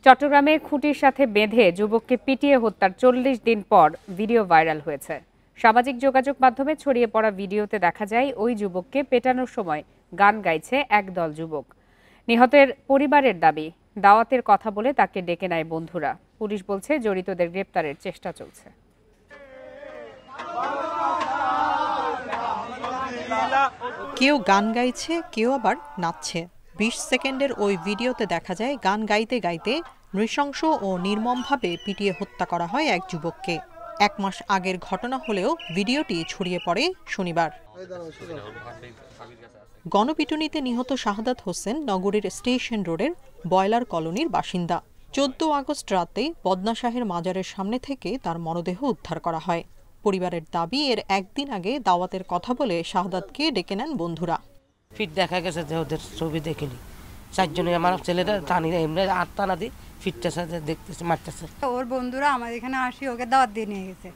চট্টগ্রামে খুঁটির সাথে বেঁধে যুবককে পিটিয়ে হত্যার ৪০ দিন পর ভিডিও ভাইরাল হয়েছে। সামাজিক যোগাযোগ মাধ্যমে ছড়িয়ে পড়া ভিডিওতে দেখা যায় ওই যুবককে পেটানোর সময় গান গাইছে একদল যুবক। নিহতের পরিবারের দাবি, দাওয়াতের কথা বলে তাকে ডেকে নেয় বন্ধুরা। পুলিশ বলছে জড়িতদের গ্রেপ্তারের চেষ্টা চলছে। কেউ গান গাইছে, কেউ আবার নাচছে। ২০ সেকেন্ডের ওই ভিডিওতে দেখা যায় গান গাইতে গাইতে নৃশংস ও নির্মমভাবে পিটিয়ে হত্যা করা হয় এক যুবককে। ১ মাস আগের ঘটনা হলেও ভিডিওটি ছড়িয়ে পড়ে শনিবার। গণপিটুনিতে নিহত শাহাদাত হোসেন নগরীর স্টেশন রোডের বয়লার কলোনির বাসিন্দা। ১৪ আগস্ট রাতে বদনা শাহের মাজারের সামনে থেকে তার মরদেহ উদ্ধার করা হয়। পরিবারের দাবি, এর একদিন আগে দাওয়াতের কথা বলে শাহাদাতকে ডেকে নেন বন্ধুরা। ফিট দেখা গেছে যে ওদের ছবি দেখিনি, ৪ জনে আমার ছেলেরা টানি না, এমনি আটটা না দিয়ে ফিটটা সাথে দেখতেছে, মারতেছে। ওর বন্ধুরা আমার এখানে আসি ওকে দাওয়াত দিয়ে নিয়ে গেছে,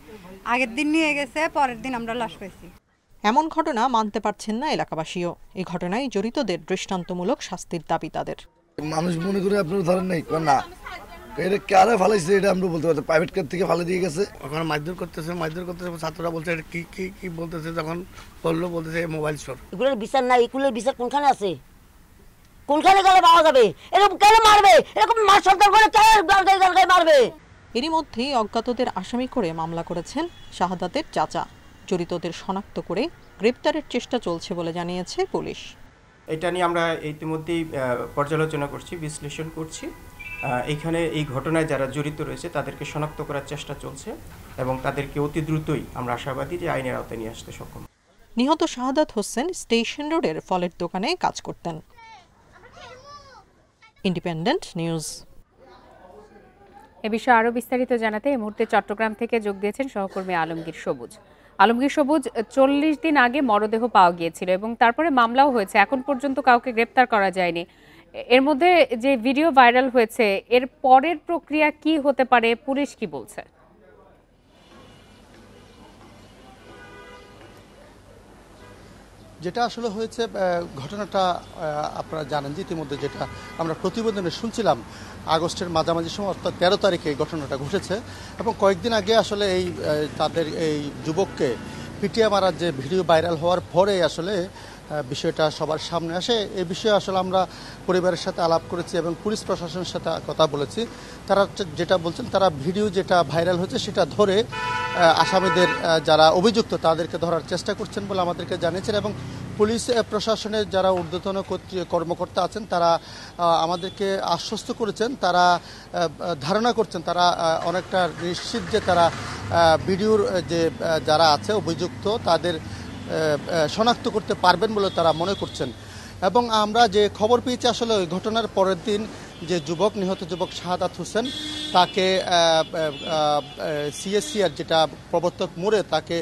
আগের দিন নিয়ে গেছে, পরের দিন আমরা লাশ পাইছি। এমন ঘটনা মানতে পারছেন না এলাকাবাসীও। এই ঘটনায় জড়িতদের দৃষ্টান্তমূলক শাস্তির দাবি তাদের। মানুষ মনে করে আপনার ধরেন নাই না, এটা কারে ফালাইছে এটা আমরা বলতে পারছি, প্রাইভেট কার থেকে ফালে দিয়ে গেছে। ওখানে মারধর করতেছে, ছাত্ররা বলছে এটা কি কি কি বলতেছে, যখন বললো বলতেছে মোবাইল চোর। এগুলোর বিচার নাই, এগুলোর বিচার কোনখানে আছে, কোনখানে গেলে পাওয়া যাবে? এরকম কেন মারবে? এরকম মার সন্তান করে কেন মারবে? এরই মধ্যেই অজ্ঞাতদের আসামি করে মামলা করেছেন শাহাদাতের চাচা। জড়িতদের শনাক্ত করে গ্রেপ্তারের চেষ্টা চলছে বলে জানিয়েছে পুলিশ। এটা নিয়ে আমরা ইতিমধ্যেই পর্যালোচনা করছি, বিশ্লেষণ করছি। এখানে এই ঘটনায় যারা জড়িত রয়েছে তাদেরকে শনাক্ত করার চেষ্টা চলছে এবং তাদেরকে অতি দ্রুতই আমরা আশাবাদী যে আইনের আওতায় নিয়ে আসতে সক্ষম। নিহত শাহাদাত হোসেন স্টেশন রোডের ফলের দোকানে কাজ করতেন। Independent news. এ বিষয়ে আরো বিস্তারিত জানাতে এই মুহূর্তে চট্টগ্রাম থেকে যোগ দিয়েছেন সহকর্মী আলমগীর সবুজ। আলমগীর সবুজ, ৪০ দিন আগে মরদেহ পাওয়া গিয়েছিল এবং তারপরে মামলাও হয়েছে, এখন পর্যন্ত কাউকে গ্রেপ্তার করা যায়নি। এর মধ্যে যে ভিডিও ভাইরাল হয়েছে, এর পরের প্রক্রিয়া কি হতে পারে, পুলিশ কি বলছে? যেটা আসলে হয়েছে, ঘটনাটা আপনারা জানেন যে ইতিমধ্যে যেটা আমরা প্রতিবেদনে শুনছিলাম, আগস্টের মাঝামাঝি সময় অর্থাৎ ১৩ তারিখে এই ঘটনাটা ঘটেছে এবং কয়েকদিন আগে আসলে তাদের এই যুবককে পিটিয়ে মারার যে ভিডিও ভাইরাল হওয়ার পরে আসলে বিষয়টা সবার সামনে আসে। এই বিষয়ে আসলে আমরা পরিবারের সাথে আলাপ করেছি এবং পুলিশ প্রশাসনের সাথে কথা বলেছি। তারা যেটা বলছেন, তারা ভিডিও যেটা ভাইরাল হয়েছে সেটা ধরে আসামিদের যারা অভিযুক্ত তাদেরকে ধরার চেষ্টা করছেন বলে আমাদেরকে জানিয়েছেন এবং পুলিশ প্রশাসনের যারা ঊর্ধ্বতন কর্মকর্তা আছেন তারা আমাদেরকে আশ্বস্ত করেছেন, তারা ধারণা করছেন, তারা অনেকটা নিশ্চিত যে তারা ভিডিওর যে যারা আছে অভিযুক্ত তাদের শনাক্ত করতে পারবেন বলে তারা মনে করছেন। এবং আমরা যে খবর পেয়েছি আসলে ওই ঘটনার পরের দিন যে নিহত যুবক শাহাদাত হোসেন, তাকে সিএসসিআর যেটা প্রবর্তক মোড়ে তাকে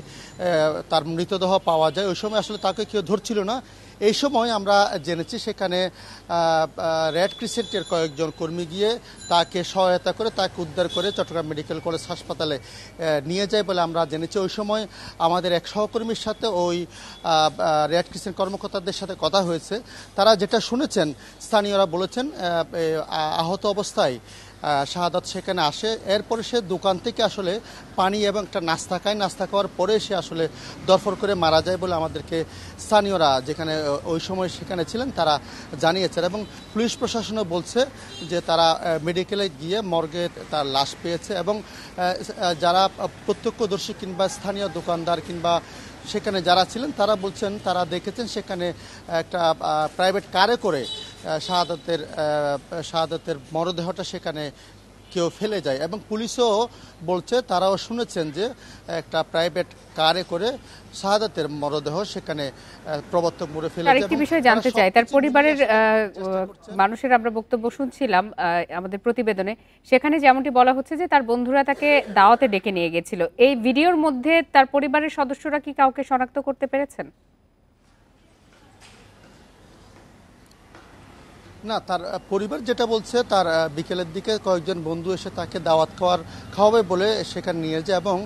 তার মৃতদেহ পাওয়া যায়। ওই সময় আসলে তাকে কেউ ধরছিল না। এই সময় আমরা জেনেছি সেখানে রেড ক্রিসেন্টের কয়েকজন কর্মী গিয়ে তাকে সহায়তা করে তাকে উদ্ধার করে চট্টগ্রাম মেডিকেল কলেজ হাসপাতালে নিয়ে যায় বলে আমরা জেনেছি। ওই সময় আমাদের এক সহকর্মীর সাথে ওই রেড ক্রিসেন্ট কর্মকর্তাদের সাথে কথা হয়েছে। তারা যেটা শুনেছেন, স্থানীয়রা বলেছেন আহত অবস্থায় শাহাদাত সেখানে আসে। এরপরে সে দোকান থেকে আসলে পানি এবং একটা নাস্তা খায়। নাস্তা খাওয়ার পরে সে আসলে দরফর করে মারা যায় বলে আমাদেরকে স্থানীয়রা যেখানে ওই সময় সেখানে ছিলেন তারা জানিয়েছেন এবং পুলিশ প্রশাসনও বলছে যে তারা মেডিকেলে গিয়ে মর্গে তার লাশ পেয়েছে এবং যারা প্রত্যক্ষদর্শী কিংবা স্থানীয় দোকানদার কিংবা সেখানে যারা ছিলেন তারা বলছেন তারা দেখেছেন সেখানে একটা প্রাইভেট কারে করে শাহাদাতের মরদেহটা সেখানে কেউ ফেলে যায় এবং পুলিশও বলছে, তারাও শুনেছেন যে একটা প্রাইভেট কারে করে শাহাদাতের মরদেহ সেখানে প্রবর্তক মোড়ে ফেলে যায়। আরেকটি বিষয় জানতে চাই, তার পরিবারের মানুষের আমরা বক্তব্য শুনছিলাম আমাদের প্রতিবেদনে, সেখানে যেমনটি বলা হচ্ছে যে তার বন্ধুরা তাকে দাওয়াতে ডেকে নিয়ে গেছিল। এই ভিডিওর মধ্যে তার পরিবারের সদস্যরা কি কাউকে শনাক্ত করতে পেরেছেন? না, তার পরিবার যেটা বলছে, তার বিকেলের দিকে কয়েকজন বন্ধু এসে তাকে দাওয়াত খাওয়াবে বলে সেখানে নিয়ে যায় এবং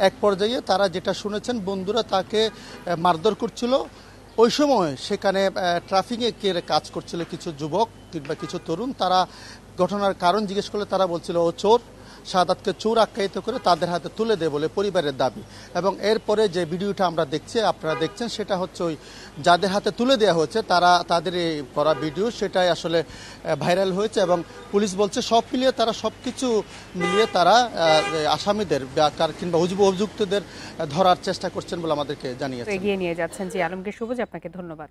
এক পর্যায়ে তারা যেটা শুনেছেন বন্ধুরা তাকে মারধর করছিল। ওই সময় সেখানে ট্রাফিকে কাজ করছিল কিছু যুবক কিংবা কিছু তরুণ, তারা ঘটনার কারণ জিজ্ঞেস করলে তারা বলছিল ও চোর, শাহাদাতকে চোর আখ্যায়িত করে তাদের হাতে তুলে দেয় বলে পরিবারের দাবি। এবং এরপরে যে ভিডিওটা আমরা দেখছি, আপনারা দেখছেন, সেটা হচ্ছে ওই যাদের হাতে তুলে দেওয়া হয়েছে তাদের এই করা ভিডিও, সেটাই আসলে ভাইরাল হয়েছে। এবং পুলিশ বলছে সব মিলিয়ে তারা সবকিছু মিলিয়ে তারা আসামিদের কিংবা অভিযুক্তদের ধরার চেষ্টা করছেন বলে আমাদেরকে জানিয়েছে। এগিয়ে নিয়ে যাচ্ছেন জি আলমগীর সবুজ, আপনাকে ধন্যবাদ।